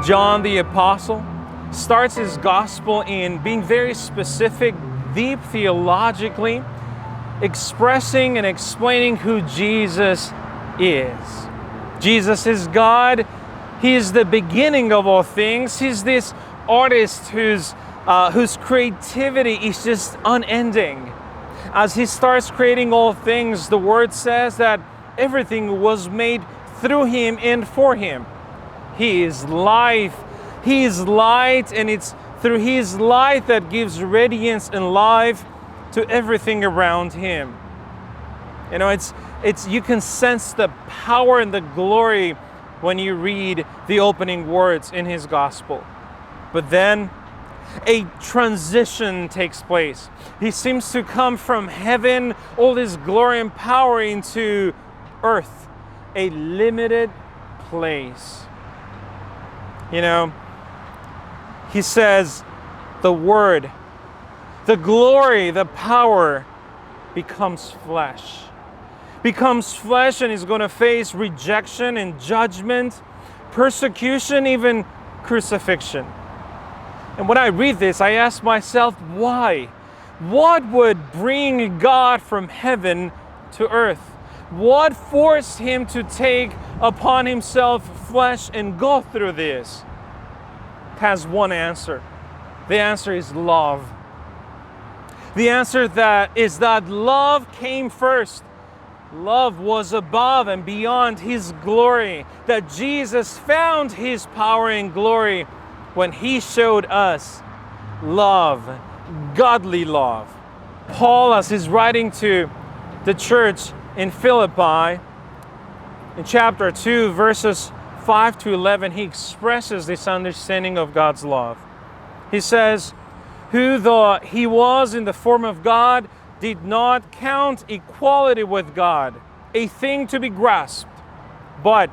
John the Apostle starts his gospel in being very specific, deep theologically, expressing and explaining who Jesus is. Jesus is God. He is the beginning of all things. He's this artist whose creativity is just unending. As he starts creating all things, the word says that everything was made through him and for him. He is life. He is light, and it's through his light that gives radiance and life to everything around him. You know, it's you can sense the power and the glory when you read the opening words in his gospel. But then a transition takes place. He seems to come from heaven, all this glory and power, into earth, a limited place. You know, he says the word, the glory, the power becomes flesh. Becomes flesh, and is going to face rejection and judgment, persecution, even crucifixion. And when I read this, I ask myself, why? What would bring God from heaven to earth? What forced him to take upon himself flesh and go through this? It has one answer. The answer is love. The answer is that love came first. Love was above and beyond his glory. That Jesus found his power and glory when he showed us love, godly love. Paul, as he's writing to the church in Philippi, in chapter 2, verses 5 to 11, he expresses this understanding of God's love. He says, "Who, though he was in the form of God, did not count equality with God a thing to be grasped, but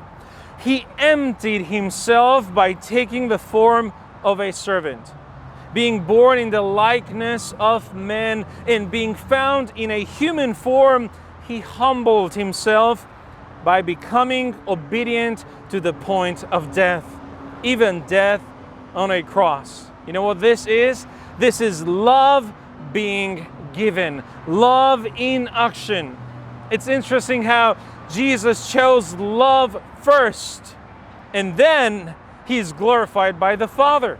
he emptied himself by taking the form of a servant, being born in the likeness of men, and being found in a human form, he humbled himself by becoming obedient to the point of death, even death on a cross." You know what this is? This is love being given, love in action. It's interesting how Jesus chose love first, and then he's glorified by the Father.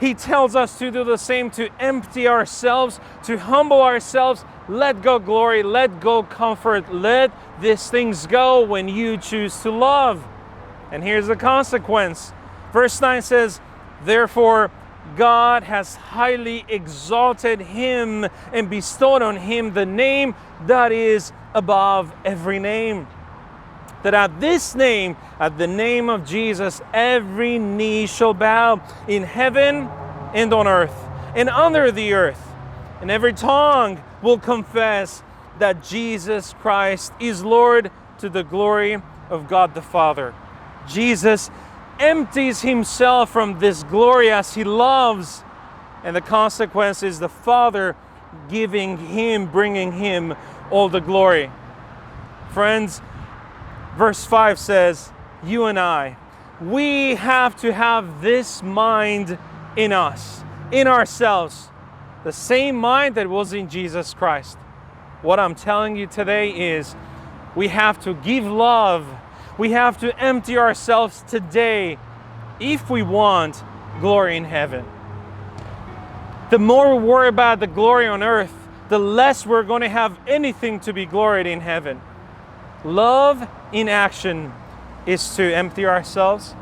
He tells us to do the same, to empty ourselves, to humble ourselves, let go glory, let go comfort, let these things go when you choose to love. And here's the consequence. Verse 9 says, "Therefore God has highly exalted him and bestowed on him the name that is above every name. That at this name, at the name of Jesus, every knee shall bow in heaven and on earth and under the earth. And every tongue will confess that Jesus Christ is Lord, to the glory of God the Father." Jesus empties himself from this glory as he loves, and the consequence is the Father giving him, bringing him all the glory. Friends, verse 5 says, you and I, we have to have this mind in us, in ourselves, the same mind that was in Jesus Christ. What I'm telling you today is we have to give love. We have to empty ourselves today if we want glory in heaven. The more we worry about the glory on earth, the less we're going to have anything to be gloried in heaven. Love in action is to empty ourselves,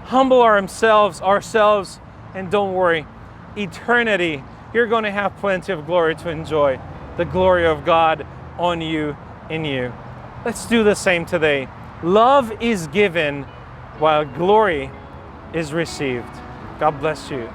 humble ourselves, and don't worry, eternity, you're going to have plenty of glory to enjoy. The glory of God on you, in you. Let's do the same today. Love is given while glory is received. God bless you.